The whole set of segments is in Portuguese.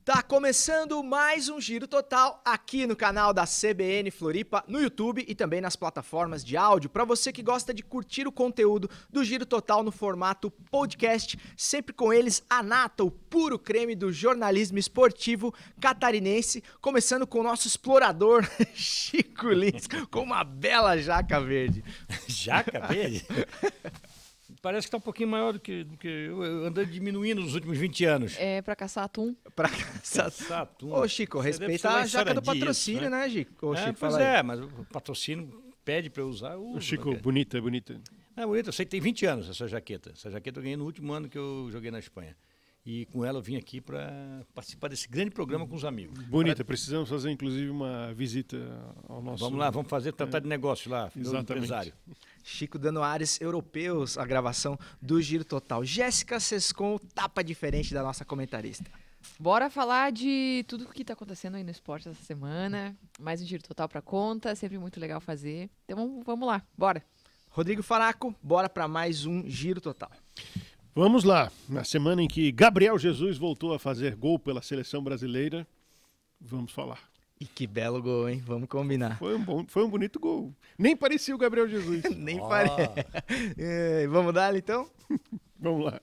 Tá começando mais um Giro Total aqui no canal da CBN Floripa, no YouTube e também nas plataformas de áudio. Para você que gosta de curtir o conteúdo do Giro Total no formato podcast, sempre com eles a nata, o puro creme do jornalismo esportivo catarinense, começando com o nosso explorador Chico Lins, com uma bela jaca verde. Jaca verde? Parece que tá um pouquinho maior do que eu andei diminuindo nos últimos 20 anos. É pra caçar atum. Pra caçar atum. Ô, Chico, respeita a jaca do patrocínio, isso, né, Chico? Ô, Chico, pois é, mas o patrocínio pede pra eu usar. Ô, Chico, bonita. É bonita, eu sei que tem 20 anos essa jaqueta. Essa jaqueta eu ganhei no último ano que eu joguei na Espanha. E com ela eu vim aqui para participar desse grande programa com os amigos. Bonita, precisamos fazer inclusive uma visita ao nosso... Vamos lá, vamos tratar de negócio lá, do empresário. Chico dando ares europeus a gravação do Giro Total. Jéssica Sescon, tapa diferente da nossa comentarista. Bora falar de tudo o que tá acontecendo aí no esporte essa semana. Mais um Giro Total pra conta, sempre muito legal fazer. Então vamos lá, bora. Rodrigo Faraco, bora para mais um Giro Total. Vamos lá, na semana em que Gabriel Jesus voltou a fazer gol pela seleção brasileira, vamos falar. E que belo gol, hein? Vamos combinar. Foi um bonito gol. Nem parecia o Gabriel Jesus. Nem parece. Vamos dar então? Vamos lá.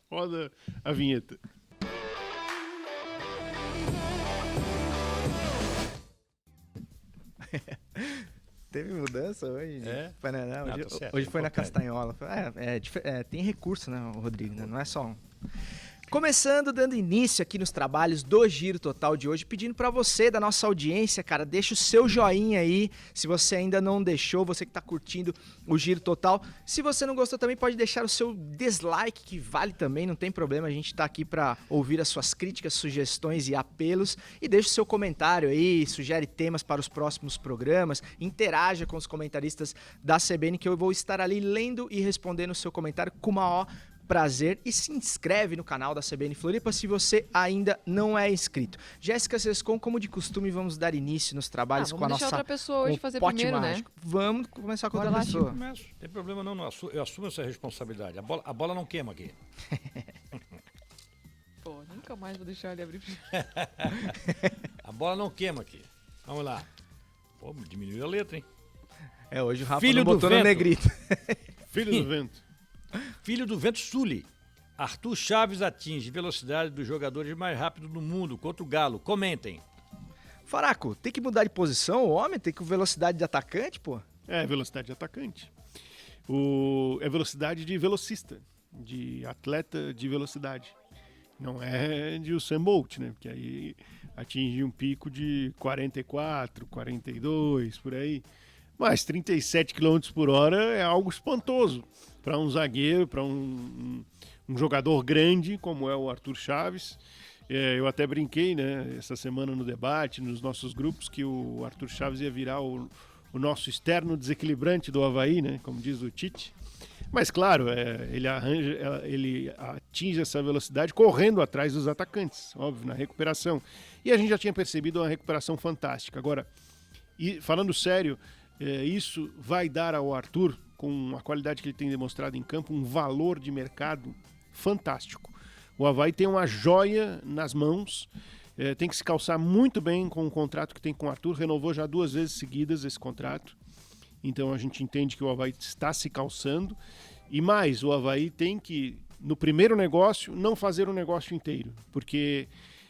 Roda a vinheta. Teve mudança hoje? É? Hoje foi na Castanhola. Tem recurso, né, Rodrigo? Né? Não é só um. Começando, dando início aqui nos trabalhos do Giro Total de hoje, pedindo para você, da nossa audiência, cara, deixa o seu joinha aí, se você ainda não deixou, você que tá curtindo o Giro Total. Se você não gostou também, pode deixar o seu dislike, que vale também, não tem problema, a gente tá aqui para ouvir as suas críticas, sugestões e apelos, e deixa o seu comentário aí, sugere temas para os próximos programas, interaja com os comentaristas da CBN, que eu vou estar ali lendo e respondendo o seu comentário com o maior prazer, e se inscreve no canal da CBN Floripa se você ainda não é inscrito. Jéssica Sescon, como de costume, vamos dar início nos trabalhos com a nossa... Vamos deixar outra pessoa hoje fazer primeiro, mágico, né? Vamos começar com Bora outra lá, pessoa. Não tem problema não, eu assumo essa responsabilidade. A bola não queima aqui. Pô, nunca mais vou deixar ele abrir. A bola não queima aqui. Vamos lá. Pô, diminuiu a letra, hein? Hoje o Rafa Filho não do botou no vento. negrito. Filho do vento. Filho do vento Sully. Arthur Chaves atinge velocidade dos jogadores mais rápidos do mundo contra o Galo. Comentem. Faraco, tem que mudar de posição o homem? Tem que velocidade de atacante, pô? É, velocidade de atacante. É velocidade de velocista, de atleta de velocidade. Não é de Usain Bolt, né? Porque aí atinge um pico de 44, 42, por aí. Mas 37 km por hora é algo espantoso para um zagueiro, para um jogador grande como é o Arthur Chaves. Eu até brinquei, né, essa semana no debate, nos nossos grupos, que o Arthur Chaves ia virar o nosso externo desequilibrante do Avaí, né, como diz o Tite. Mas claro, ele atinge essa velocidade correndo atrás dos atacantes, óbvio, na recuperação. E a gente já tinha percebido uma recuperação fantástica. Agora, falando sério, isso vai dar ao Arthur, com a qualidade que ele tem demonstrado em campo, um valor de mercado fantástico. O Avaí tem uma joia nas mãos, tem que se calçar muito bem com o contrato que tem com o Arthur, renovou já 2 vezes seguidas esse contrato, então a gente entende que o Avaí está se calçando, e mais, o Avaí tem que, no primeiro negócio, não fazer o negócio inteiro, porque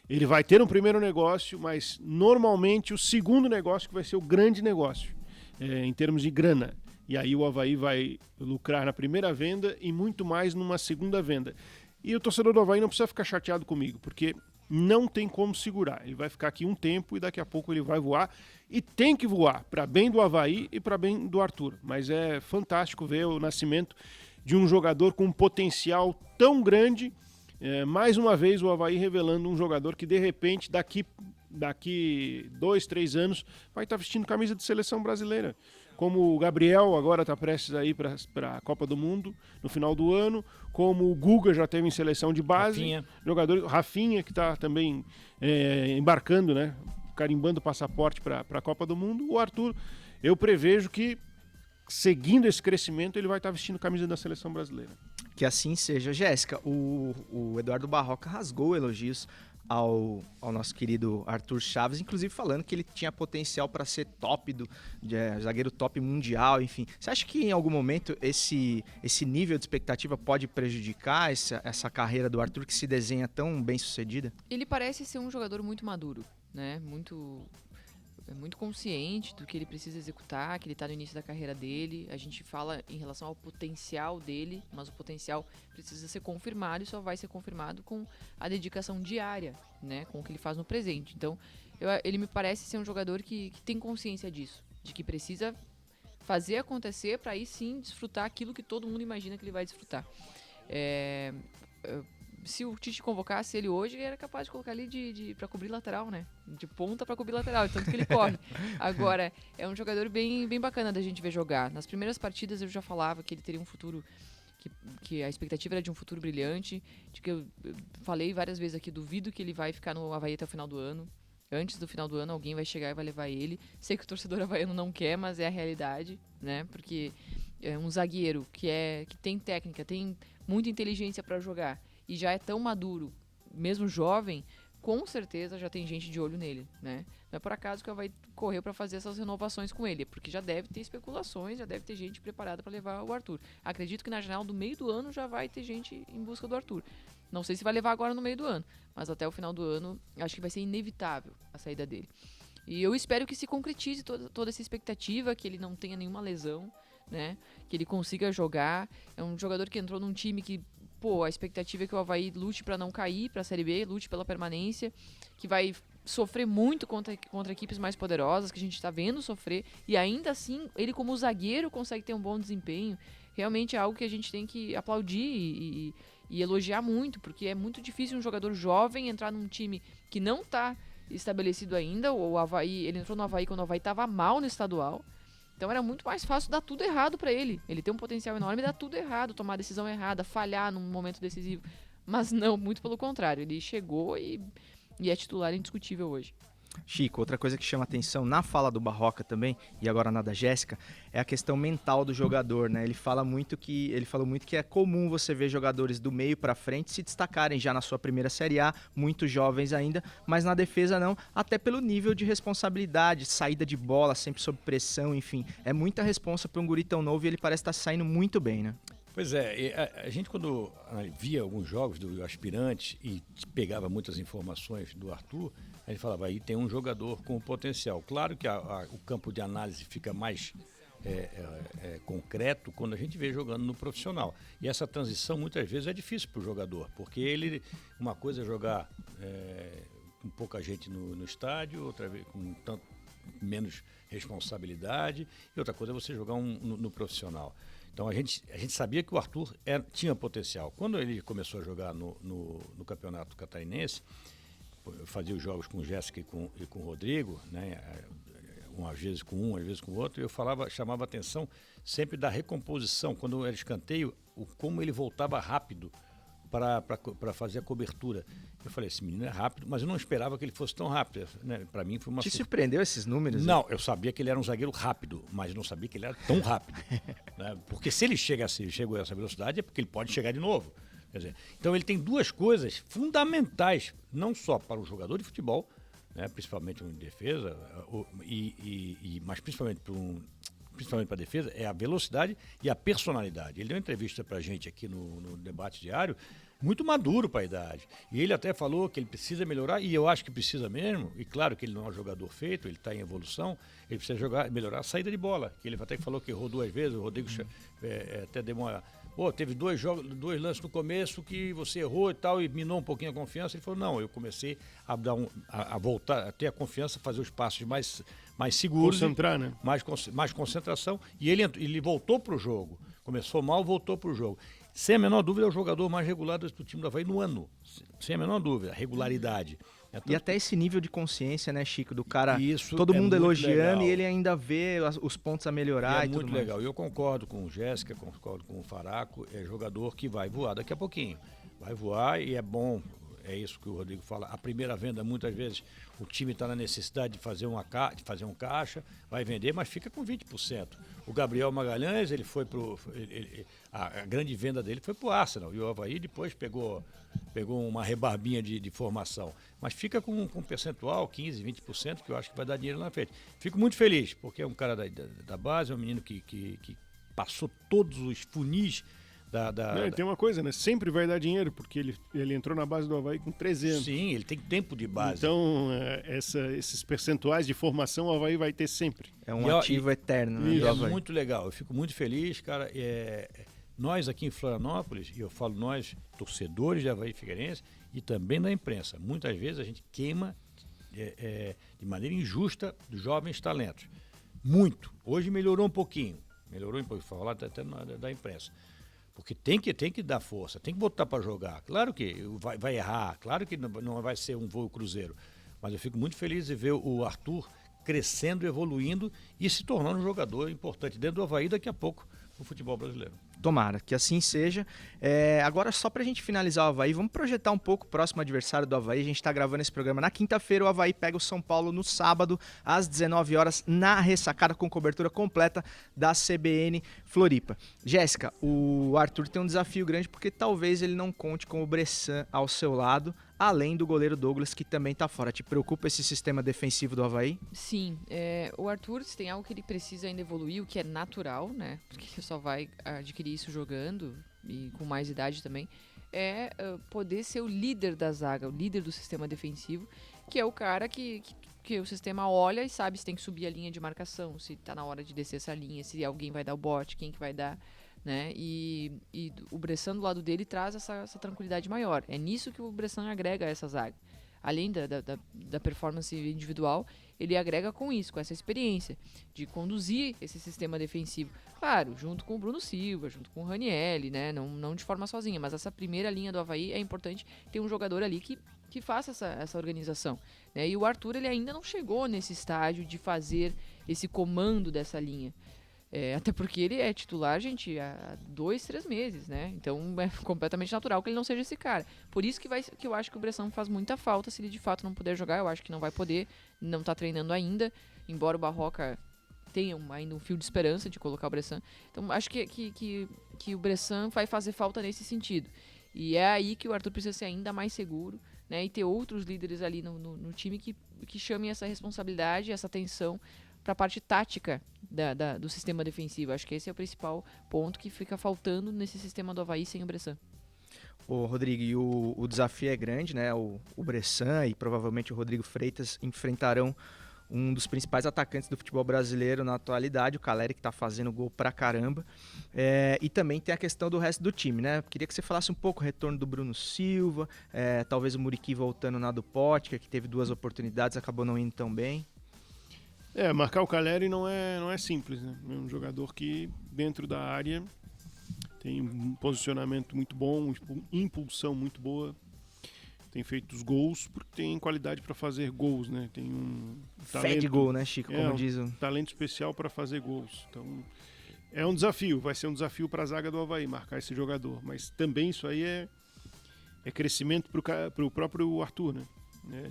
ele vai ter um primeiro negócio, mas normalmente o segundo negócio que vai ser o grande negócio, em termos de grana. E aí o Avaí vai lucrar na primeira venda e muito mais numa segunda venda. E o torcedor do Avaí não precisa ficar chateado comigo, porque não tem como segurar. Ele vai ficar aqui um tempo e daqui a pouco ele vai voar. E tem que voar, para bem do Avaí e para bem do Arthur. Mas é fantástico ver o nascimento de um jogador com um potencial tão grande. Mais uma vez o Avaí revelando um jogador que de repente daqui 2, 3 anos vai estar vestindo camisa de seleção brasileira. Como o Gabriel agora está prestes a ir para a Copa do Mundo no final do ano, como o Guga já teve em seleção de base, jogador Rafinha que está também embarcando, né, carimbando o passaporte para a Copa do Mundo. O Arthur, eu prevejo que seguindo esse crescimento ele vai estar vestindo camisa da seleção brasileira. Que assim seja. Jéssica, o Eduardo Barroca rasgou elogios ao nosso querido Arthur Chaves, inclusive falando que ele tinha potencial para ser zagueiro top mundial, enfim. Você acha que em algum momento esse nível de expectativa pode prejudicar essa carreira do Arthur, que se desenha tão bem sucedida? Ele parece ser um jogador muito maduro, né? Muito consciente do que ele precisa executar, que ele está no início da carreira dele. A gente fala em relação ao potencial dele, mas o potencial precisa ser confirmado e só vai ser confirmado com a dedicação diária, né, com o que ele faz no presente. Então, ele me parece ser um jogador que tem consciência disso, de que precisa fazer acontecer para aí sim desfrutar aquilo que todo mundo imagina que ele vai desfrutar. Se o Tite convocasse ele hoje, ele era capaz de colocar ele para cobrir lateral, né? De ponta para cobrir lateral, tanto que ele corre. Agora, é um jogador bem bacana da gente ver jogar. Nas primeiras partidas eu já falava que ele teria um futuro, que a expectativa era de um futuro brilhante, de que eu falei várias vezes aqui, duvido que ele vai ficar no Avaí até o final do ano. Antes do final do ano, alguém vai chegar e vai levar ele. Sei que o torcedor havaiano não quer, mas é a realidade, né? Porque é um zagueiro que tem técnica, tem muita inteligência para jogar, e já é tão maduro, mesmo jovem, com certeza já tem gente de olho nele, né? Não é por acaso que vai correr para fazer essas renovações com ele, porque já deve ter especulações, já deve ter gente preparada para levar o Arthur. Acredito que na janela do meio do ano já vai ter gente em busca do Arthur. Não sei se vai levar agora no meio do ano, mas até o final do ano acho que vai ser inevitável a saída dele. E eu espero que se concretize toda essa expectativa, que ele não tenha nenhuma lesão, né? Que ele consiga jogar. É um jogador que entrou num time que, a expectativa é que o Avaí lute para não cair para a Série B, lute pela permanência, que vai sofrer muito contra equipes mais poderosas, que a gente está vendo sofrer, e ainda assim, ele como zagueiro consegue ter um bom desempenho. Realmente é algo que a gente tem que aplaudir e elogiar muito, porque é muito difícil um jogador jovem entrar num time que não está estabelecido ainda. O Avaí, ele entrou no Avaí quando o Avaí estava mal no estadual. Então era muito mais fácil dar tudo errado para ele. Ele tem um potencial enorme e dar tudo errado, tomar a decisão errada, falhar num momento decisivo. Mas não, muito pelo contrário. Ele chegou e é titular indiscutível hoje. Chico, outra coisa que chama atenção na fala do Barroca também, e agora na da Jéssica, é a questão mental do jogador, né? Ele falou muito que é comum você ver jogadores do meio para frente se destacarem já na sua primeira Série A, muito jovens ainda, mas na defesa não, até pelo nível de responsabilidade, saída de bola, sempre sob pressão, enfim. É muita responsa para um guri tão novo e ele parece estar saindo muito bem, né? Pois é, a gente quando via alguns jogos do aspirante e pegava muitas informações do Arthur, a gente falava, aí tem um jogador com potencial. Claro que o campo de análise fica mais concreto quando a gente vê jogando no profissional. E essa transição muitas vezes é difícil para o jogador, porque uma coisa é jogar com pouca gente no estádio, outra vez com menos responsabilidade, e outra coisa é você jogar no profissional. Então a gente sabia que o Arthur tinha potencial. Quando ele começou a jogar no Campeonato Catarinense, eu fazia os jogos com o Jéssica e com o Rodrigo, né? Às vezes com um, às vezes com o outro, eu chamava a atenção sempre da recomposição, quando era escanteio, como ele voltava rápido para fazer a cobertura. Eu falei, esse menino é rápido, mas eu não esperava que ele fosse tão rápido, né? Para mim foi uma Te surpreendeu esses números? Não, eu sabia que ele era um zagueiro rápido, mas não sabia que ele era tão rápido. Né? Porque se ele chegou a essa velocidade é porque ele pode chegar de novo. Quer dizer, então ele tem duas coisas fundamentais, não só para o jogador de futebol, né? Principalmente em defesa, mas principalmente para a defesa, é a velocidade e a personalidade. Ele deu uma entrevista para a gente aqui no debate diário, muito maduro para a idade. E ele até falou que ele precisa melhorar, e eu acho que precisa mesmo, e claro que ele não é um jogador feito, ele está em evolução, ele precisa melhorar a saída de bola. Que ele até falou que errou 2 vezes, o Rodrigo até deu uma... teve 2 lances no começo que você errou e tal, e minou um pouquinho a confiança. Ele falou, não, eu comecei a voltar, a ter a confiança, fazer os passos mais seguros. Concentrar, né? Mais concentração, e ele voltou para o jogo. Começou mal, voltou para o jogo. Sem a menor dúvida, é o jogador mais regulado do time do Avaí no ano. Sem a menor dúvida, regularidade. E até esse nível de consciência, né, Chico, do cara, isso todo mundo elogiando legal. E ele ainda vê os pontos a melhorar e tudo mais. Muito legal. Eu concordo com o Jéssica, concordo com o Faraco, é jogador que vai voar daqui a pouquinho. Vai voar e é bom, é isso que o Rodrigo fala. A primeira venda, muitas vezes, o time está na necessidade de fazer um caixa, vai vender, mas fica com 20%. O Gabriel Magalhães, ele foi a grande venda dele foi para o Arsenal. E o Avaí depois pegou pegou uma rebarbinha de formação. Mas fica com um percentual, 15%, 20%, que eu acho que vai dar dinheiro lá na frente. Fico muito feliz, porque é um cara da base, é um menino que passou todos os funis Tem uma coisa, né? Sempre vai dar dinheiro, porque ele entrou na base do Avaí com 13 anos. Sim, ele tem tempo de base. Então, esses percentuais de formação o Avaí vai ter sempre. É um ativo eterno, né, do Avaí. Muito legal, eu fico muito feliz, cara. Nós aqui em Florianópolis, e eu falo nós, torcedores de Avaí Figueirense, e também da imprensa, muitas vezes a gente queima de maneira injusta dos jovens talentos. Muito. Hoje melhorou um pouquinho. Falar até da imprensa. Porque tem que dar força, tem que botar para jogar. Claro que vai errar, claro que não vai ser um voo cruzeiro. Mas eu fico muito feliz de ver o Arthur crescendo, evoluindo e se tornando um jogador importante dentro do Avaí daqui a pouco no futebol brasileiro. Tomara que assim seja. Agora, só pra gente finalizar o Avaí, vamos projetar um pouco o próximo adversário do Avaí. A gente tá gravando esse programa na quinta-feira, o Avaí pega o São Paulo no sábado, às 19 horas, na ressacada, com cobertura completa da CBN Floripa. Jéssica, o Arthur tem um desafio grande, porque talvez ele não conte com o Bressan ao seu lado, além do goleiro Douglas, que também tá fora. Te preocupa esse sistema defensivo do Avaí? Sim, o Arthur, se tem algo que ele precisa ainda evoluir, o que é natural, né? Porque ele só vai adquirir isso jogando e com mais idade também, poder ser o líder da zaga, o líder do sistema defensivo, que é o cara que o sistema olha e sabe se tem que subir a linha de marcação, se tá na hora de descer essa linha, se alguém vai dar o bote, quem que vai dar, né? E o Bressan do lado dele traz essa tranquilidade maior. É nisso que o Bressan agrega a essa zaga. Além da performance individual, ele agrega com isso, com essa experiência de conduzir esse sistema defensivo. Claro, junto com o Bruno Silva, junto com o Ranielli, né? Não de forma sozinha, mas essa primeira linha do Avaí é importante ter um jogador ali que faça essa organização, né? E o Arthur, ele ainda não chegou nesse estágio de fazer esse comando dessa linha. Até porque ele é titular, gente, há 2, 3 meses, né? Então é completamente natural que ele não seja esse cara. Por isso que eu acho que o Bressan faz muita falta se ele de fato não puder jogar. Eu acho que não vai poder, não tá treinando ainda, embora o Barroca tenha ainda um fio de esperança de colocar o Bressan. Então acho que o Bressan vai fazer falta nesse sentido. E é aí que o Arthur precisa ser ainda mais seguro, né? E ter outros líderes ali no time que chamem essa responsabilidade, essa atenção para a parte tática do sistema defensivo. Acho que esse é o principal ponto que fica faltando nesse sistema do Avaí sem o Bressan. Ô, Rodrigo, e o desafio é grande, né? O Bressan e provavelmente o Rodrigo Freitas enfrentarão um dos principais atacantes do futebol brasileiro na atualidade, o Caleri, que está fazendo gol pra caramba. E também tem a questão do resto do time, né? Queria que você falasse um pouco o retorno do Bruno Silva, talvez o Muriqui voltando na do Potker, que teve 2 oportunidades, acabou não indo tão bem. Marcar o Caleri não é simples, né? É um jogador que, dentro da área, tem um posicionamento muito bom, impulsão muito boa, tem feito os gols, porque tem qualidade para fazer gols, né? Tem um talento... Fé de gol, né, Chico? Como diz o... talento especial para fazer gols. Então, é um desafio, vai ser um desafio para a zaga do Avaí, marcar esse jogador. Mas também isso aí é crescimento para o próprio Arthur, né?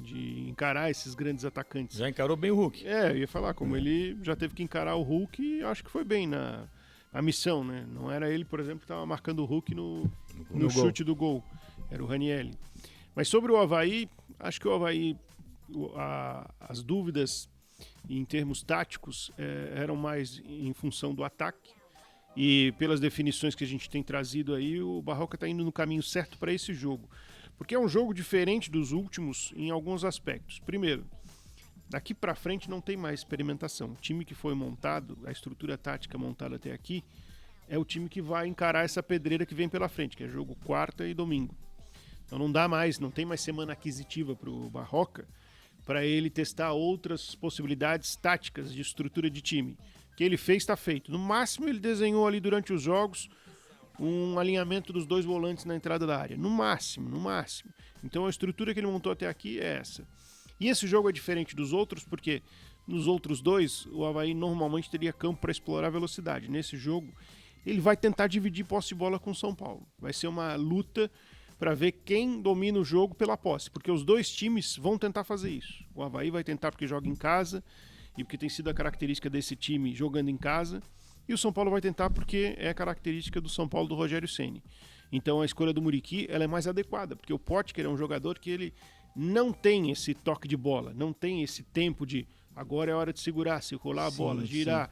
De encarar esses grandes atacantes. Já encarou bem o Hulk. Eu ia falar, como ele já teve que encarar o Hulk, acho que foi bem na missão, né? Não era ele, por exemplo, que estava marcando o Hulk no chute do gol. Era o Ranielli. Mas sobre o Avaí, acho que o Avaí, as dúvidas em termos táticos eram mais em função do ataque. E pelas definições que a gente tem trazido aí, o Barroca está indo no caminho certo para esse jogo. Porque é um jogo diferente dos últimos em alguns aspectos. Primeiro, daqui para frente não tem mais experimentação. O time que foi montado, a estrutura tática montada até aqui, é o time que vai encarar essa pedreira que vem pela frente, que é jogo quarta e domingo. Então não tem mais semana aquisitiva para o Barroca, para ele testar outras possibilidades táticas de estrutura de time. O que ele fez está feito. No máximo ele desenhou ali durante os jogos um alinhamento dos 2 volantes na entrada da área. No máximo. Então a estrutura que ele montou até aqui é essa. E esse jogo é diferente dos outros porque nos outros 2 o Avaí normalmente teria campo para explorar a velocidade. Nesse jogo ele vai tentar dividir posse de bola com o São Paulo. Vai ser uma luta para ver quem domina o jogo pela posse, porque os 2 times vão tentar fazer isso. O Avaí vai tentar porque joga em casa e porque tem sido a característica desse time jogando em casa. E o São Paulo vai tentar porque é a característica do São Paulo do Rogério Ceni. Então a escolha do Muriqui ela é mais adequada, porque o Potker é um jogador que ele não tem esse toque de bola, não tem esse tempo de agora é hora de segurar, se rolar a bola, girar,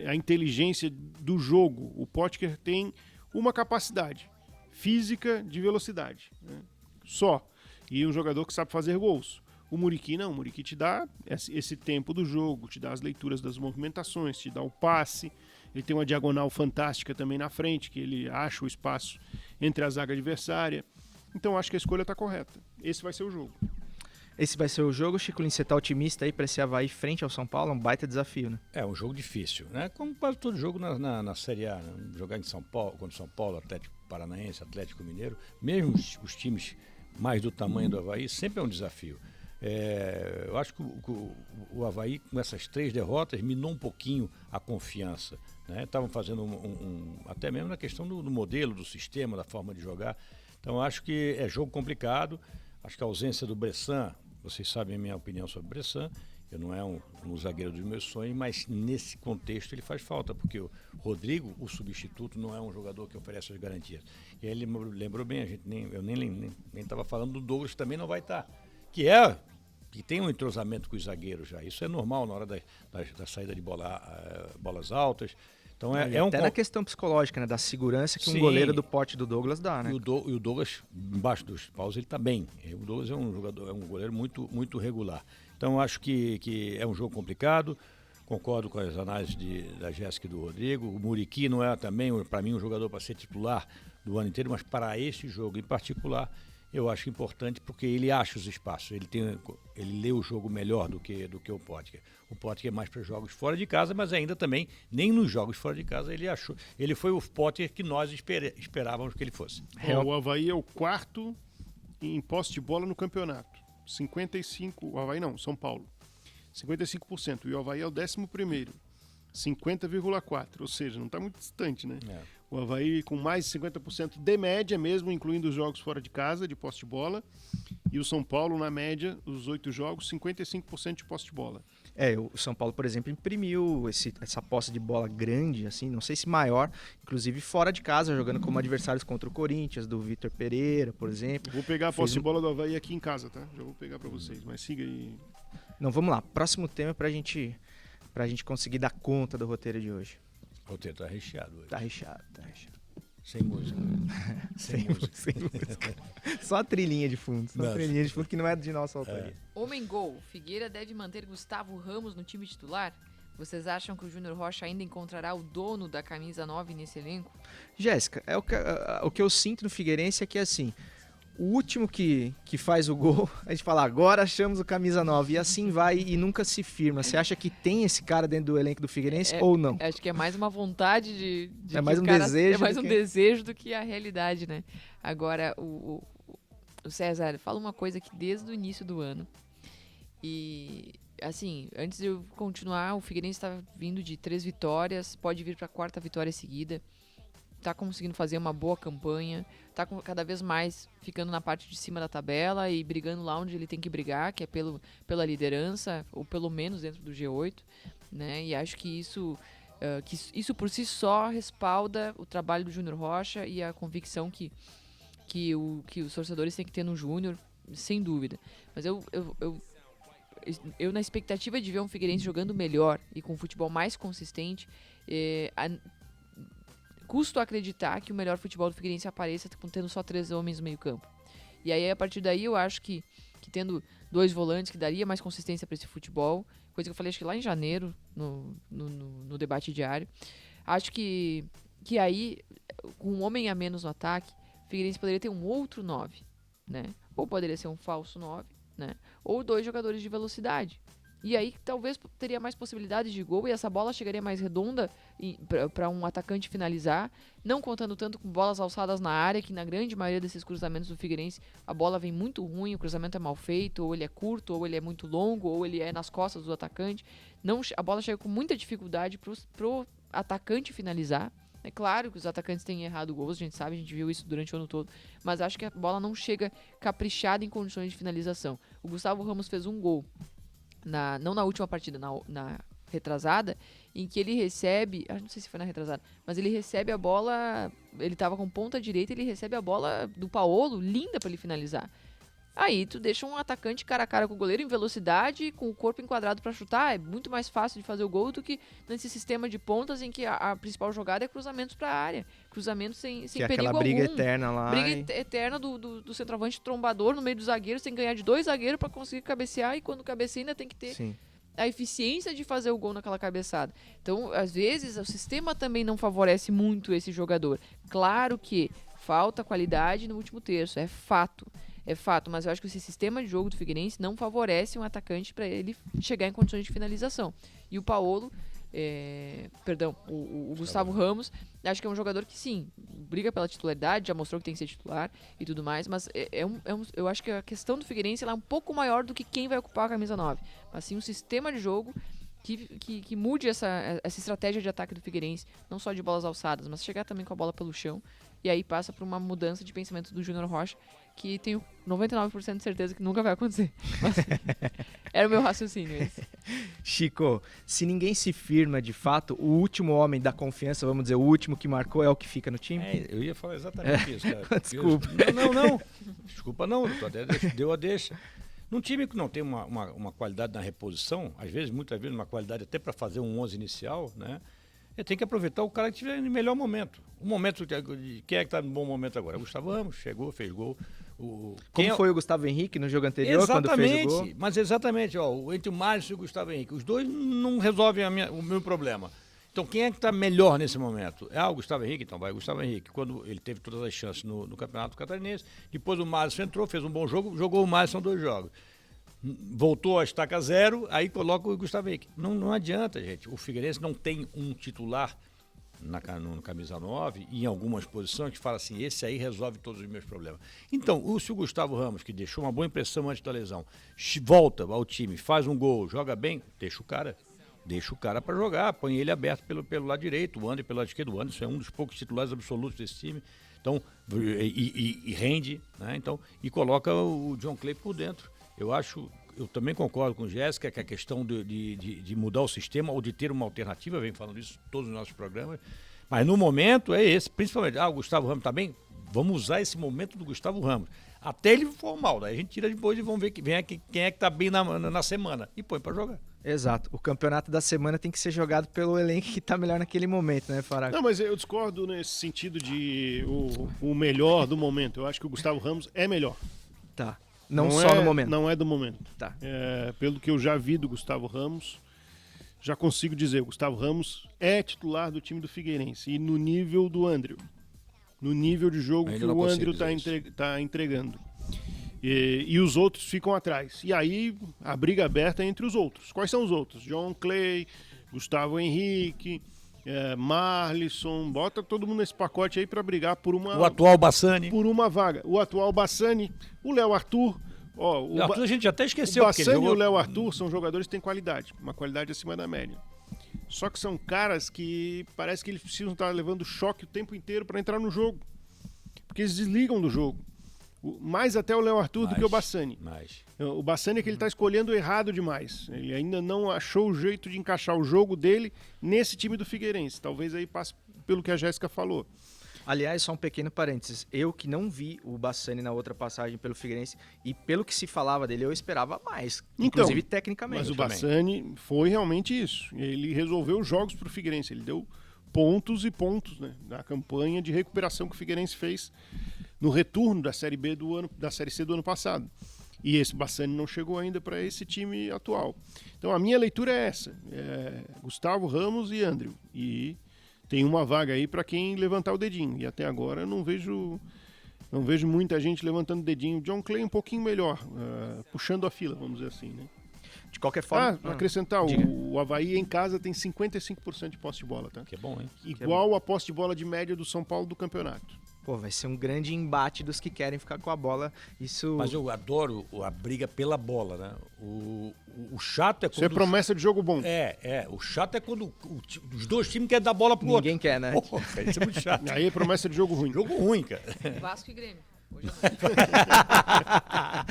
a inteligência do jogo. O Potker tem uma capacidade física de velocidade, né? Só. E um jogador que sabe fazer gols. O Muriqui não, o Muriqui te dá esse tempo do jogo, te dá as leituras das movimentações, te dá o passe. Ele tem uma diagonal fantástica também na frente, que ele acha o espaço entre a zaga adversária. Então acho que a escolha está correta. Esse vai ser o jogo. Esse vai ser o jogo, Chico Lins, você tá otimista aí para esse Avaí frente ao São Paulo? É um baita desafio, né? É um jogo difícil, né? Como quase todo jogo na Série A, né? Jogar em São Paulo, contra São Paulo, Atlético Paranaense, Atlético Mineiro, mesmo os times mais do tamanho do Avaí, sempre é um desafio. Eu acho que o Avaí, com essas 3 derrotas, minou um pouquinho a confiança, né? Estavam fazendo até mesmo na questão do modelo, do sistema, da forma de jogar. Então acho que é jogo complicado. Acho que a ausência do Bressan, vocês sabem a minha opinião sobre o Bressan, eu não é um zagueiro dos meus sonhos, mas nesse contexto ele faz falta, porque o Rodrigo, o substituto, não é um jogador que oferece as garantias. E aí ele lembrou bem, eu nem estava falando do Douglas, também não vai estar, que tem um entrosamento com os zagueiros já. Isso é normal na hora da saída de bolas altas. Então até na questão psicológica, né, da segurança que um Sim. goleiro do porte do Douglas dá, né? E o Douglas, embaixo dos paus, ele está bem. O Douglas é um goleiro muito, muito regular. Então acho que é um jogo complicado. Concordo com as análises da Jéssica e do Rodrigo. O Muriqui não é também, para mim, um jogador para ser titular do ano inteiro, mas para esse jogo em particular, eu acho importante porque ele acha os espaços. Ele lê o jogo melhor do que o Potker. O Potker é mais para jogos fora de casa, mas ainda também, nem nos jogos fora de casa, ele achou. Ele foi o Potker que nós esperávamos que ele fosse. O Avaí é o 4º em posse de bola no campeonato. 55%, o Avaí não, São Paulo. 55%. E o Avaí é o 11º. 50,4%. Ou seja, não está muito distante, né? O Avaí com mais de 50% de média mesmo, incluindo os jogos fora de casa, de posse de bola. E o São Paulo, na média, os 8 jogos, 55% de posse de bola. O São Paulo, por exemplo, imprimiu essa posse de bola grande, assim, não sei se maior, inclusive fora de casa, jogando como adversários contra o Corinthians, do Vitor Pereira, por exemplo. Vou pegar a posse de bola do Avaí aqui em casa, tá? Já vou pegar para vocês, mas siga aí. Não, vamos lá. Próximo tema pra gente conseguir dar conta do roteiro de hoje. O roteiro tá recheado hoje. Tá recheado. Sem música. Sem música. Só a trilhinha de fundo. Trilhinha de fundo que não é de nossa autoria. Homem gol. Figueira deve manter Gustavo Ramos no time titular? Vocês acham que o Júnior Rocha ainda encontrará o dono da camisa 9 nesse elenco? Jéssica, o que eu sinto no Figueirense é que, assim, o último que faz o gol, a gente fala, agora achamos o camisa 9, e assim vai e nunca se firma. Você acha que tem esse cara dentro do elenco do Figueirense ou não? Acho que é mais uma vontade de é mais um desejo. É mais um desejo do que a realidade, né? Agora, o César, fala uma coisa que desde o início do ano, e assim, antes de eu continuar, o Figueirense está vindo de 3 vitórias, pode vir para a 4ª vitória seguida. Tá conseguindo fazer uma boa campanha, tá cada vez mais ficando na parte de cima da tabela e brigando lá onde ele tem que brigar, que é pela liderança, ou pelo menos dentro do G8, né? E acho que isso por si só respalda o trabalho do Júnior Rocha e a convicção que os torcedores têm que ter no Júnior, sem dúvida. Mas eu na expectativa de ver um Figueirense jogando melhor e com um futebol mais consistente, custo acreditar que o melhor futebol do Figueirense apareça tendo só 3 homens no meio campo. E aí, a partir daí, eu acho que tendo 2 volantes, que daria mais consistência para esse futebol, coisa que eu falei acho que lá em janeiro, no debate diário. Acho que aí, com um homem a menos no ataque, o Figueirense poderia ter um outro 9, né? Ou poderia ser um falso 9, né? Ou 2 jogadores de velocidade. E aí talvez teria mais possibilidades de gol e essa bola chegaria mais redonda para um atacante finalizar, não contando tanto com bolas alçadas na área, que na grande maioria desses cruzamentos do Figueirense a bola vem muito ruim, o cruzamento é mal feito, ou ele é curto, ou ele é muito longo, ou ele é nas costas do atacante. A bola chega com muita dificuldade pro atacante finalizar. É claro que os atacantes têm errado gols, a gente sabe, a gente viu isso durante o ano todo, mas acho que a bola não chega caprichada em condições de finalização. O Gustavo Ramos fez um gol, não na última partida, na retrasada, em que ele recebe, não sei se foi na retrasada, mas ele recebe a bola, ele tava com ponta direita, ele recebe a bola do Paolo, linda para ele finalizar. Aí tu deixa um atacante cara a cara com o goleiro em velocidade, com o corpo enquadrado para chutar, é muito mais fácil de fazer o gol do que nesse sistema de pontas em que a principal jogada é cruzamentos para a área, cruzamentos sem Que é perigo aquela briga algum. eterna lá. Briga eterna do centroavante trombador no meio dos zagueiros, tem que ganhar de 2 zagueiros para conseguir cabecear, e quando cabeceia ainda tem que ter Sim. a eficiência de fazer o gol naquela cabeçada. Então, às vezes, o sistema também não favorece muito esse jogador. Claro que falta qualidade no último terço, é fato. É fato, mas eu acho que esse sistema de jogo do Figueirense não favorece um atacante para ele chegar em condições de finalização. E o Paolo, o Gustavo Ramos, acho que é um jogador que sim, briga pela titularidade, já mostrou que tem que ser titular e tudo mais, mas eu acho que a questão do Figueirense ela é um pouco maior do que quem vai ocupar a camisa 9. Mas sim um sistema de jogo que mude essa estratégia de ataque do Figueirense, não só de bolas alçadas, mas chegar também com a bola pelo chão, e aí passa por uma mudança de pensamento do Júnior Rocha, que tenho 99% de certeza que nunca vai acontecer. Mas, era o meu raciocínio esse. Chico, se ninguém se firma de fato, o último homem da confiança, vamos dizer, o último que marcou é o que fica no time? Eu ia falar exatamente isso, cara. Desculpa. Não. Desculpa não, deu a deixa. Num time que não tem uma qualidade na reposição, muitas vezes uma qualidade até para fazer um 11 inicial, né? Tem que aproveitar o cara que estiver em melhor momento. O momento de quem é que está no bom momento agora? O Gustavo Ramos chegou, fez gol. Como foi o Gustavo Henrique no jogo anterior, quando fez o gol? Mas exatamente, entre o Márcio e o Gustavo Henrique. Os dois não resolvem o meu problema. Então, quem é que está melhor nesse momento? O Gustavo Henrique? Então vai o Gustavo Henrique. Quando ele teve todas as chances no Campeonato Catarinense, depois o Márcio entrou, fez um bom jogo, jogou o Márcio, são 2 jogos. Voltou a estaca 0, aí coloca o Gustavo Henrique. Não adianta, gente. O Figueirense não tem um titular no camisa 9 e em algumas posições que fala assim, esse aí resolve todos os meus problemas. Então, se o Gustavo Ramos, que deixou uma boa impressão antes da lesão, volta ao time, faz um gol, joga bem, deixa o cara para jogar, põe ele aberto pelo lado direito, o Anderson pelo lado esquerdo. O Anderson é um dos poucos titulares absolutos desse time. Então, e rende, né? Então, e coloca o John Clay por dentro. Eu também concordo com Jéssica que a questão de mudar o sistema ou de ter uma alternativa, eu venho falando isso em todos os nossos programas, mas no momento é esse, principalmente, o Gustavo Ramos está bem, vamos usar esse momento do Gustavo Ramos, até ele for mal, daí a gente tira depois e vamos ver quem é que está bem na semana e põe para jogar. Exato, o campeonato da semana tem que ser jogado pelo elenco que está melhor naquele momento, né, Faraco? Não, mas eu discordo nesse sentido de o melhor do momento, eu acho que o Gustavo Ramos é melhor. Tá. Não só no momento. Não é do momento. Tá. Pelo que eu já vi do Gustavo Ramos, já consigo dizer, o Gustavo Ramos é titular do time do Figueirense e no nível do André. No nível de jogo que o André está entregando. E os outros ficam atrás. E aí a briga aberta é entre os outros. Quais são os outros? John Clay, Gustavo Henrique, Marlisson, bota todo mundo nesse pacote aí para brigar por uma... O atual Bassani. Por uma vaga. O atual Bassani, o Léo Arthur... O Arthur a gente até esqueceu. O Bassani e o Léo Arthur são jogadores que têm qualidade, uma qualidade acima da média. Só que são caras que parece que eles precisam estar levando choque o tempo inteiro para entrar no jogo. Porque eles desligam do jogo. Mais até o Léo Arthur do que o Bassani. O Bassani é que ele está escolhendo errado demais. Ele ainda não achou o jeito de encaixar o jogo dele nesse time do Figueirense. Talvez aí passe pelo que a Jéssica falou. Aliás, só um pequeno parênteses. Eu que não vi o Bassani na outra passagem pelo Figueirense e pelo que se falava dele, eu esperava mais. Inclusive tecnicamente. Mas o Bassani foi realmente isso. Ele resolveu os jogos para o Figueirense. Ele deu pontos e pontos, né, na campanha de recuperação que o Figueirense fez no retorno da Série B da Série C do ano passado. E esse Bassani não chegou ainda para esse time atual. Então a minha leitura é essa. Gustavo Ramos e André. E tem uma vaga aí para quem levantar o dedinho. E até agora eu não vejo muita gente levantando o dedinho. John Clay um pouquinho melhor, puxando a fila, vamos dizer assim, né? De qualquer forma... acrescentar, o Avaí em casa tem 55% de posse de bola, tá? Que é bom, hein? Igual a posse de bola de média do São Paulo do campeonato. Pô, vai ser um grande embate dos que querem ficar com a bola. Isso... Mas eu adoro a briga pela bola, né? O chato é quando... Isso é promessa de jogo bom. O chato é quando os dois times querem dar bola pro outro. Ninguém quer, né? Isso é muito chato. Aí é promessa de jogo ruim. Jogo ruim, cara. Vasco e Grêmio. Hoje eu não.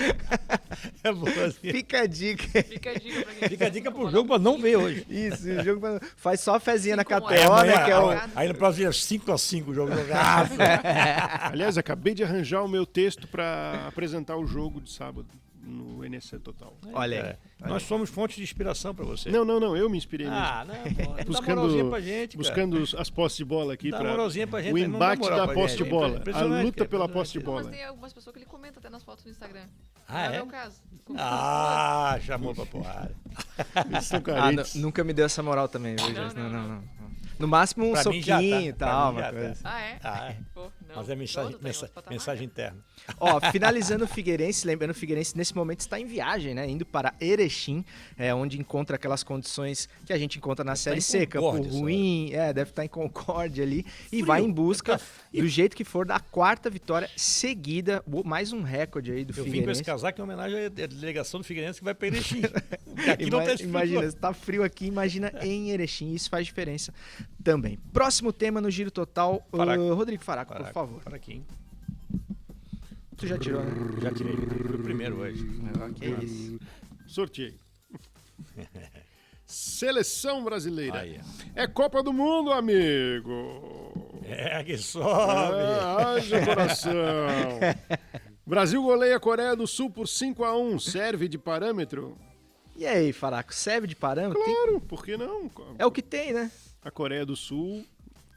É boa, assim. Fica a dica. Fica a dica pra quem Fica a dica pro jogo pra não ver hoje. Isso, o jogo faz só a fezinha na 5 a 1. KTO, né? Que é o... Aí no próximo dia 5x5 o jogo jogado. Aliás, acabei de arranjar o meu texto para apresentar o jogo de sábado no NSC Total. Olha aí. Nós somos fonte de inspiração pra você. Não, eu me inspirei mesmo. Ah, não, pô. Dá moralzinha pra gente, cara. Buscando as posses de bola aqui Dá para moralzinha pra gente. o mas não dá embate moral da pra posse de gente. bola, a Impressionante, luta cara, pela posse de impressionante. Mas bola. tem algumas pessoas que ele comenta até nas fotos do Instagram. Ah, Não é é? o meu caso. Ah, chamou pra porrada. Eles são Ah, carentes. nunca me deu essa moral também, viu, Jéssica? Não, Não. No máximo um Pra mim já soquinho tá, e pra tal, mim uma já coisa tá. assim. Ah, é? Ah, é. Pô, não. Mas é mensagem, Todo tem outro patamar, mensagem né? interna. Ó, finalizando o Figueirense, lembrando, o Figueirense nesse momento está em viagem, né? Indo para Erechim, onde encontra aquelas condições que a gente encontra na Série estar em C, campo Concórdia, ruim, deve estar em Concórdia ali, e vai em busca, do jeito que for, da 4ª vitória seguida, mais um recorde aí do Eu vim com Figueirense. esse casaco em homenagem à delegação do Figueirense que vai pra Erechim. Porque aqui não tem esse frio. Imagina, se tá frio aqui, imagina em Erechim, isso faz diferença também. Próximo tema no Giro Total, Faraco. Rodrigo Faraco, por favor. Para aqui, hein? Tu já tirou, né? Já tirei. Fui o primeiro hoje. Que isso. Sorteio. Seleção brasileira. Aí, É Copa do Mundo, amigo. é que sobe. Haja coração. Brasil goleia a Coreia do Sul por 5-1. Serve de parâmetro? E aí, Faraco, serve de parâmetro? Claro, por que não? É o que tem, né? A Coreia do Sul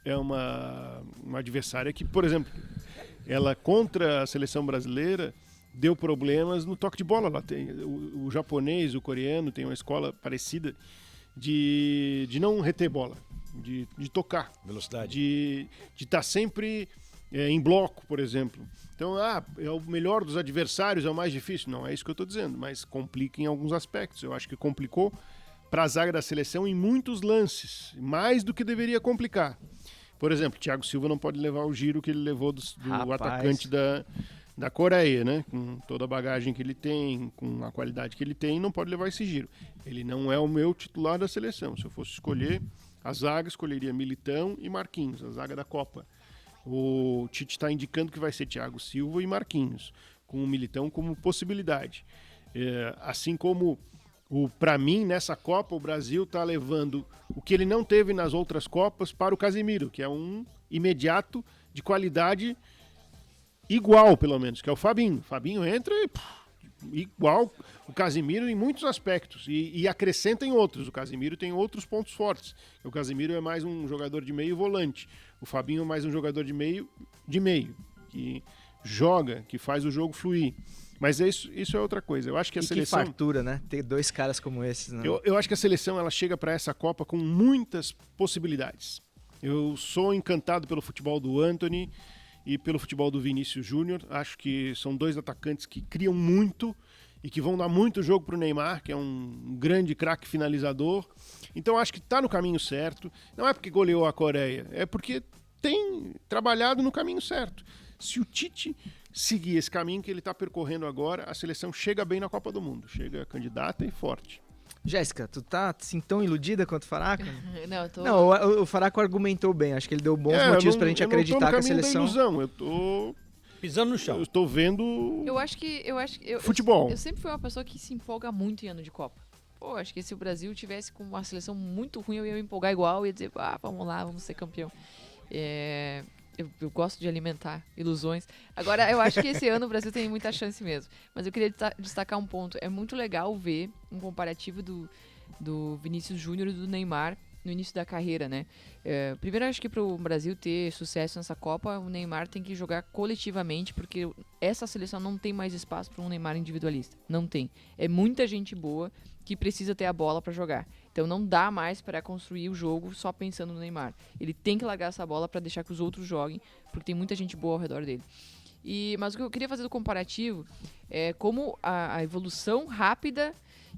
é uma adversária que, por exemplo, ela contra a seleção brasileira deu problemas no toque de bola. Lá tem o japonês, o coreano tem uma escola parecida de não reter bola, de tocar, Velocidade. de estar sempre em bloco, por exemplo. Então, é o melhor dos adversários, é o mais difícil. Não é isso que eu estou dizendo, mas complica em alguns aspectos. Eu acho que complicou para a zaga da seleção em muitos lances, mais do que deveria complicar. Por exemplo, Thiago Silva não pode levar o giro que ele levou do atacante da Coreia, né? Com toda a bagagem que ele tem, com a qualidade que ele tem, não pode levar esse giro. Ele não é o meu titular da seleção. Se eu fosse escolher a zaga, escolheria Militão e Marquinhos, a zaga da Copa. O Tite está indicando que vai ser Thiago Silva e Marquinhos, com o Militão como possibilidade. Assim como, para mim, nessa Copa, o Brasil está levando o que ele não teve nas outras Copas para o Casemiro, que é um imediato de qualidade igual, pelo menos, que é o Fabinho. O Fabinho entra igual o Casemiro em muitos aspectos e acrescenta em outros. O Casemiro tem outros pontos fortes. O Casemiro é mais um jogador de meio volante. O Fabinho é mais um jogador de meio, que joga, que faz o jogo fluir. Mas isso é outra coisa. Eu acho que a seleção... Que fartura, né? Ter dois caras como esses, né? Eu acho que a seleção ela chega para essa Copa com muitas possibilidades. Eu sou encantado pelo futebol do Antony e pelo futebol do Vinícius Júnior. Acho que são dois atacantes que criam muito e que vão dar muito jogo para o Neymar, que é um grande craque finalizador. Então acho que está no caminho certo. Não é porque goleou a Coreia, é porque tem trabalhado no caminho certo. Se o Tite seguir esse caminho que ele está percorrendo agora, a seleção chega bem na Copa do Mundo. Chega candidata e forte. Jéssica, tu tá assim tão iludida quanto o Faraco? Não, eu tô... Não, o Faraco argumentou bem. Acho que ele deu bons motivos pra gente acreditar que a seleção... Eu tô Pisando no chão. Eu tô vendo Eu acho que futebol. Eu sempre fui uma pessoa que se empolga muito em ano de Copa. Pô, acho que se o Brasil tivesse com uma seleção muito ruim, eu ia me empolgar igual e ia dizer, vamos lá, vamos ser campeão. Eu gosto de alimentar ilusões. Agora, eu acho que esse ano o Brasil tem muita chance mesmo. Mas eu queria destacar um ponto. É muito legal ver um comparativo do Vinícius Júnior e do Neymar no início da carreira, né? Primeiro, acho que para o Brasil ter sucesso nessa Copa, o Neymar tem que jogar coletivamente, porque essa seleção não tem mais espaço para um Neymar individualista. Não tem. É muita gente boa que precisa ter a bola para jogar. Então não dá mais para construir o jogo só pensando no Neymar. Ele tem que largar essa bola para deixar que os outros joguem, porque tem muita gente boa ao redor dele. Mas o que eu queria fazer do comparativo é como a evolução rápida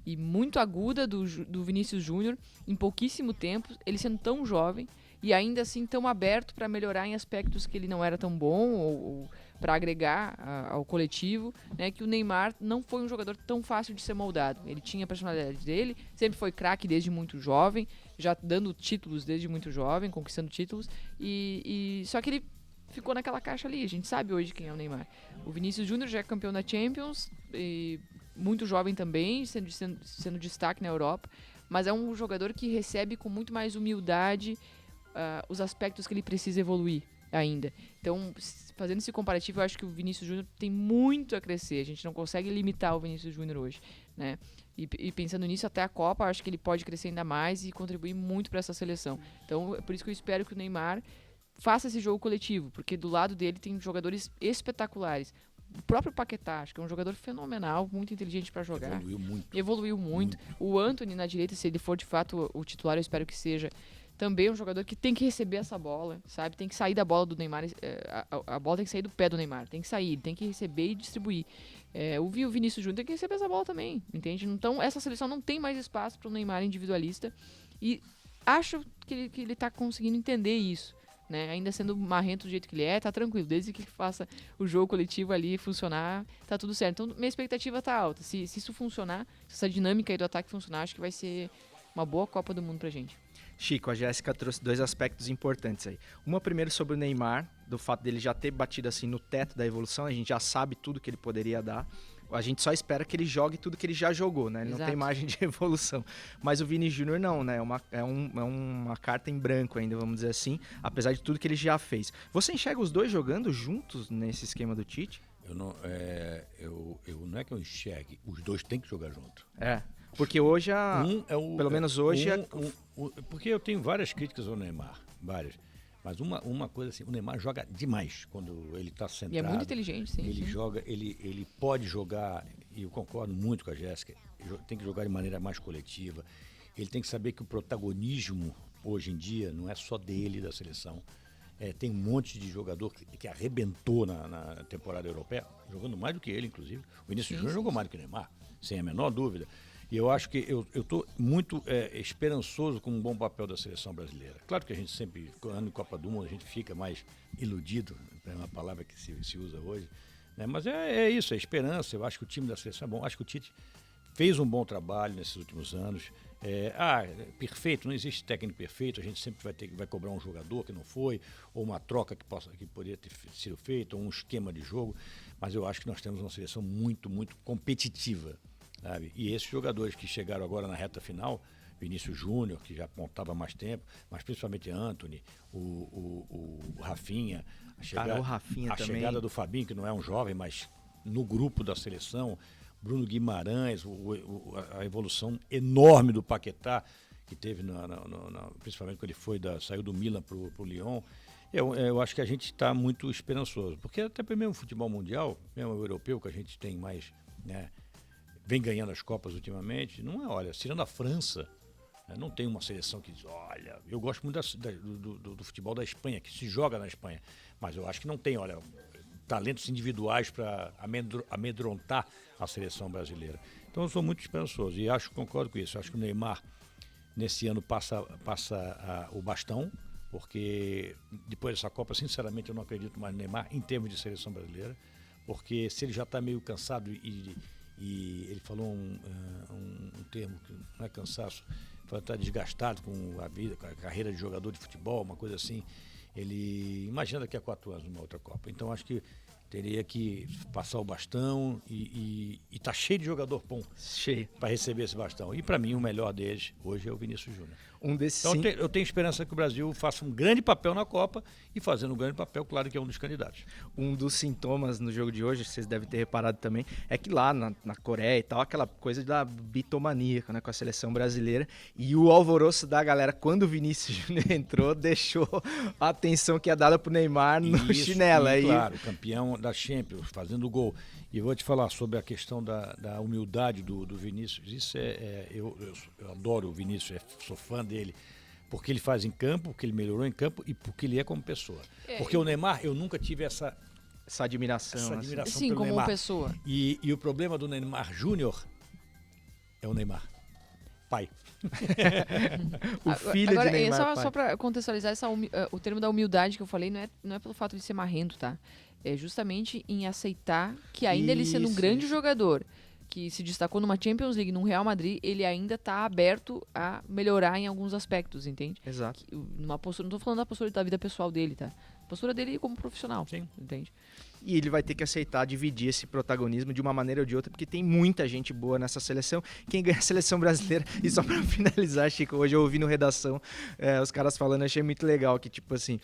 e muito aguda do Vinícius Júnior, em pouquíssimo tempo, ele sendo tão jovem e ainda assim tão aberto para melhorar em aspectos que ele não era tão bom ou para agregar ao coletivo, né, que o Neymar não foi um jogador tão fácil de ser moldado. Ele tinha a personalidade dele, sempre foi craque desde muito jovem, já dando títulos desde muito jovem, conquistando títulos, só que ele ficou naquela caixa ali. A gente sabe hoje quem é o Neymar. O Vinícius Júnior já é campeão da Champions, e muito jovem também, sendo destaque na Europa, mas é um jogador que recebe com muito mais humildade os aspectos que ele precisa evoluir ainda. Então, fazendo esse comparativo, eu acho que o Vinícius Júnior tem muito a crescer. A gente não consegue limitar o Vinícius Júnior hoje, né? E pensando nisso, até a Copa, eu acho que ele pode crescer ainda mais e contribuir muito para essa seleção. Então, é por isso que eu espero que o Neymar faça esse jogo coletivo, porque do lado dele tem jogadores espetaculares. O próprio Paquetá, acho que é um jogador fenomenal, muito inteligente para jogar. Evoluiu muito. O Antony na direita, se ele for de fato o titular, eu espero que seja. Também é um jogador que tem que receber essa bola, sabe? Tem que sair da bola do Neymar. A bola tem que sair do pé do Neymar. Tem que sair, ele tem que receber e distribuir. O Vinícius Júnior tem que receber essa bola também, entende? Então, essa seleção não tem mais espaço para o Neymar individualista. E acho que ele está conseguindo entender isso. Né? Ainda sendo marrento do jeito que ele tá tranquilo. Desde que ele faça o jogo coletivo ali funcionar, tá tudo certo. Então, minha expectativa tá alta. Se isso funcionar, se essa dinâmica aí do ataque funcionar, acho que vai ser uma boa Copa do Mundo pra gente. Chico, a Jéssica trouxe 2 aspectos importantes aí. Uma primeiro sobre o Neymar, do fato dele já ter batido assim no teto da evolução, a gente já sabe tudo que ele poderia dar. A gente só espera que ele jogue tudo que ele já jogou, né? Ele Exato. não tem margem de evolução. Mas o Vini Júnior não, né? É uma carta em branco ainda, vamos dizer assim, apesar de tudo que ele já fez. Você enxerga os dois jogando juntos nesse esquema do Tite? Eu não é que eu enxergue, os dois têm que jogar junto. Porque hoje, pelo menos hoje... porque eu tenho várias críticas ao Neymar, várias. Mas uma coisa assim, o Neymar joga demais quando ele está centrado. E é muito inteligente, sim. Ele joga, ele pode jogar, e eu concordo muito com a Jéssica, tem que jogar de maneira mais coletiva. Ele tem que saber que o protagonismo, hoje em dia, não é só dele, da seleção. Tem um monte de jogador que arrebentou na temporada europeia, jogando mais do que ele, inclusive. O Vinícius Júnior jogou mais do que o Neymar, sem a menor dúvida. E eu acho que eu estou muito esperançoso com um bom papel da seleção brasileira. Claro que a gente sempre, ano de Copa do Mundo, a gente fica mais iludido, é uma palavra que se usa hoje, né? Mas é isso, é esperança. Eu acho que o time da seleção é bom. Acho que o Tite fez um bom trabalho nesses últimos anos. Perfeito, não existe técnico perfeito, a gente sempre vai cobrar um jogador que não foi, ou uma troca que poderia ter sido feita, ou um esquema de jogo, mas eu acho que nós temos uma seleção muito, muito competitiva, sabe? E esses jogadores que chegaram agora na reta final, Vinícius Júnior, que já apontava mais tempo, mas principalmente Antony, o Rafinha, a chegada do Fabinho, que não é um jovem, mas no grupo da seleção, Bruno Guimarães, a evolução enorme do Paquetá, que teve, principalmente quando ele saiu do Milan para o Lyon. Eu acho que a gente está muito esperançoso, porque até mesmo o futebol mundial, mesmo o europeu, que a gente tem mais, né, vem ganhando as Copas ultimamente, tirando a França, né, não tem uma seleção que diz, olha, eu gosto muito do futebol da Espanha, que se joga na Espanha, mas eu acho que não tem, talentos individuais para amedrontar a seleção brasileira. Então eu sou muito esperançoso e concordo com isso. Acho que o Neymar nesse ano passa o bastão, porque depois dessa Copa, sinceramente, eu não acredito mais no Neymar em termos de seleção brasileira, porque se ele já está meio cansado e ele falou um termo que não é cansaço, está desgastado com a vida, com a carreira de jogador de futebol, uma coisa assim. Ele imagina daqui a 4 anos numa outra Copa. Então acho que teria que passar o bastão e tá cheio de jogador bom para receber esse bastão. E para mim o melhor deles hoje é o Vinícius Júnior. Então eu tenho esperança que o Brasil faça um grande papel na Copa e fazendo um grande papel, claro que é um dos candidatos. Um dos sintomas no jogo de hoje, vocês devem ter reparado também, é que lá na Coreia e tal, aquela coisa da bitomaníaca, né, com a seleção brasileira, e o alvoroço da galera quando o Vinícius Júnior entrou deixou a atenção que é dada pro Neymar no chinelo. Claro, campeão da Champions, fazendo gol. E eu vou te falar sobre a questão da humildade do Vinícius. Isso eu adoro o Vinícius, sou fã dele, porque ele faz em campo, porque ele melhorou em campo e porque ele é como pessoa. Porque o Neymar, eu nunca tive essa admiração sim, pelo como Neymar. Pessoa. E o problema do Neymar Júnior é o Neymar, pai. O filho agora, de Neymar. Só para contextualizar, o termo da humildade que eu falei não é pelo fato de ser marrento, tá? É justamente em aceitar que ainda ele sendo um grande jogador, que se destacou numa Champions League, num Real Madrid, ele ainda está aberto a melhorar em alguns aspectos, entende? Exato. Numa postura, não estou falando da postura da vida pessoal dele, tá? A postura dele como profissional, Sim. entende? E ele vai ter que aceitar dividir esse protagonismo de uma maneira ou de outra, porque tem muita gente boa nessa seleção. Quem ganha a seleção brasileira, e só pra finalizar, Chico, hoje eu ouvi no Redação os caras falando, achei muito legal, que tipo assim,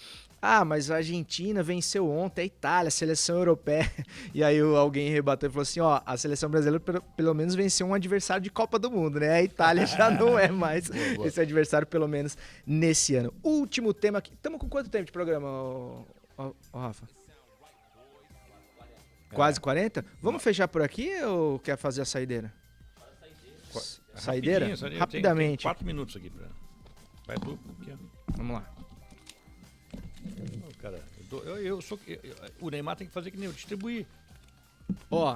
mas a Argentina venceu ontem a Itália, a seleção europeia. E aí alguém rebateu e falou assim, a seleção brasileira pelo menos venceu um adversário de Copa do Mundo, né? A Itália já não é mais Boa. esse adversário, pelo menos nesse ano. Último tema aqui. Estamos com quanto tempo de programa, Rafa? Quase 40? Vamos fechar por aqui ou quer fazer a saideira? Saideira? Rapidinho, Rapidamente. Tem 4 minutos aqui. Vai tu. Aqui, ó. Vamos lá. Não, cara, o Neymar tem que fazer que nem eu, distribuir.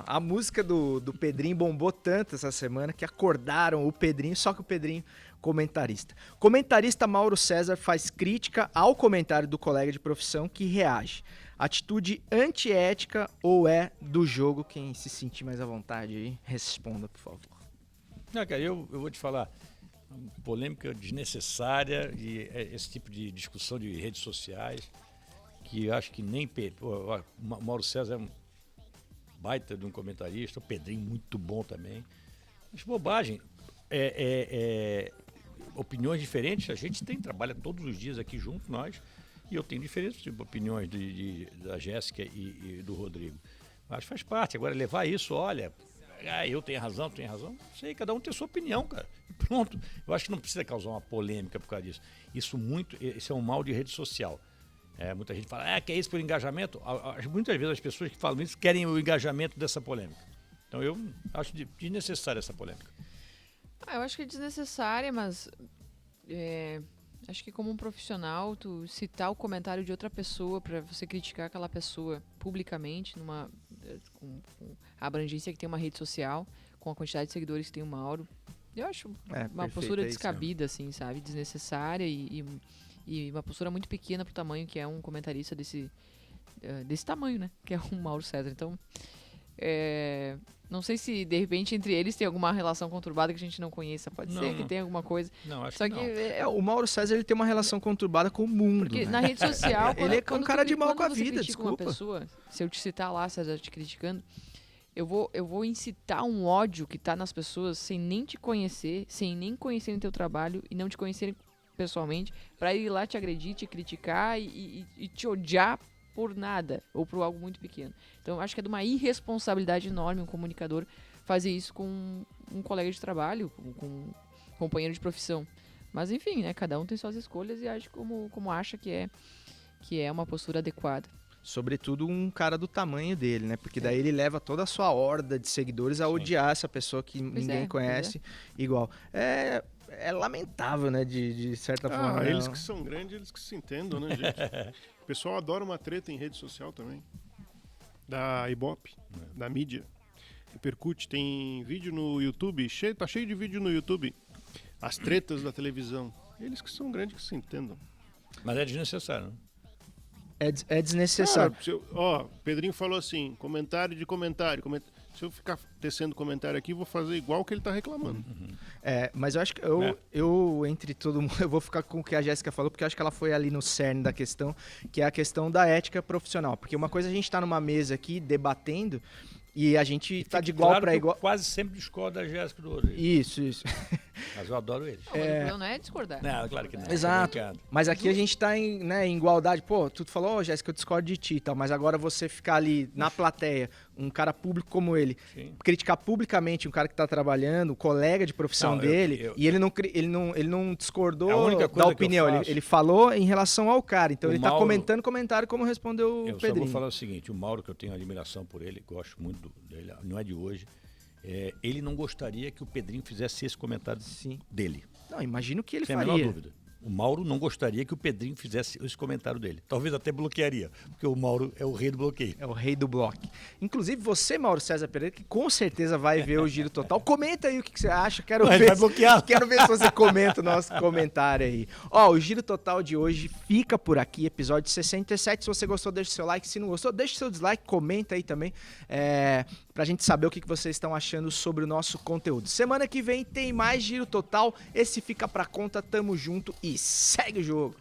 A música do Pedrinho bombou tanto essa semana que acordaram o Pedrinho, só que o Pedrinho comentarista. Comentarista Mauro César faz crítica ao comentário do colega de profissão que reage. Atitude antiética ou é do jogo? Quem se sentir mais à vontade aí, responda, por favor. Não, cara, eu vou te falar. Polêmica desnecessária e esse tipo de discussão de redes sociais que eu acho que nem... O Mauro César é um baita de um comentarista, o Pedrinho muito bom também. Acho bobagem. Opiniões diferentes, a gente trabalha todos os dias aqui junto, nós, e eu tenho diferentes opiniões da Jéssica e do Rodrigo. Acho que faz parte. Agora, levar isso, olha, eu tenho razão, tu tem razão, não sei, cada um tem a sua opinião, cara. Pronto. Eu acho que não precisa causar uma polêmica por causa disso. Isso é um mal de rede social. Muita gente fala, que é isso por engajamento? Muitas vezes as pessoas que falam isso querem o engajamento dessa polêmica. Então eu acho desnecessária essa polêmica. Eu acho que é desnecessária, mas acho que como um profissional, tu citar o comentário de outra pessoa para você criticar aquela pessoa publicamente, com a abrangência que tem uma rede social, com a quantidade de seguidores que tem o Mauro, eu acho uma postura descabida, assim, sabe? Desnecessária e uma postura muito pequena pro tamanho que é um comentarista desse tamanho, né? Que é o Mauro César. Então, não sei se de repente entre eles tem alguma relação conturbada que a gente não conheça. Pode ser que tenha alguma coisa. Não, acho Só que o Mauro César ele tem uma relação conturbada com o mundo. Porque né? na rede social... ele é um cara de mal com a vida, uma desculpa. pessoa, se eu te citar lá, César, te criticando, eu vou incitar um ódio que tá nas pessoas sem nem te conhecer, sem nem conhecerem teu trabalho e não te conhecerem pessoalmente, pra ir lá te agredir, te criticar e te odiar por nada, ou por algo muito pequeno. Então, eu acho que é de uma irresponsabilidade enorme um comunicador fazer isso com um colega de trabalho, com um companheiro de profissão. Mas, enfim, né, cada um tem suas escolhas e age como acha que é uma postura adequada. Sobretudo um cara do tamanho dele, né? Porque daí ele leva toda a sua horda de seguidores a odiar essa pessoa que ninguém conhece igual. É lamentável, né? De certa forma. Eles que são grandes, eles que se entendam, né, gente? O pessoal adora uma treta em rede social também. Da Ibope, da mídia. Repercute, tem vídeo no YouTube, tá cheio de vídeo no YouTube. As tretas da televisão. Eles que são grandes que se entendam. Mas é desnecessário, né? É desnecessário. Pedrinho falou assim, comentário de comentário. Se eu ficar tecendo comentário aqui, vou fazer igual que ele tá reclamando. Mas eu acho que eu, entre todo mundo, eu vou ficar com o que a Jéssica falou, porque eu acho que ela foi ali no cerne da questão, que é a questão da ética profissional. Porque uma coisa a gente tá numa mesa aqui debatendo e a gente tá de igual para igual. Eu quase sempre discordo da Jéssica do Rodrigo. Isso. Mas eu adoro eles. O problema não é discordar. Não, claro que não. Exato. Mas aqui a gente tá em igualdade. Pô, tu falou, Jéssica, eu discordo de ti e tal, mas agora você ficar ali na plateia, um cara público como ele, criticar publicamente um cara que tá trabalhando, um colega de profissão dele, e ele não discordou da opinião, ele falou em relação ao cara, então ele tá comentando comentário como respondeu o Pedrinho. Eu só vou falar o seguinte, o Mauro, que eu tenho admiração por ele, gosto muito dele, não é de hoje, ele não gostaria que o Pedrinho fizesse esse comentário dele. Não, imagino que ele faria. Sem a menor dúvida. O Mauro não gostaria que o Pedrinho fizesse esse comentário dele. Talvez até bloquearia, porque o Mauro é o rei do bloqueio. É o rei do bloco. Inclusive, você, Mauro César Pereira, que com certeza vai ver o Giro Total, comenta aí o que você acha. Quero ver se você comenta o nosso comentário aí. O Giro Total de hoje fica por aqui, episódio 67. Se você gostou, deixa seu like. Se não gostou, deixa seu dislike, comenta aí também, pra gente saber o que vocês estão achando sobre o nosso conteúdo. Semana que vem tem mais Giro Total. Esse fica pra conta, tamo junto e segue o jogo.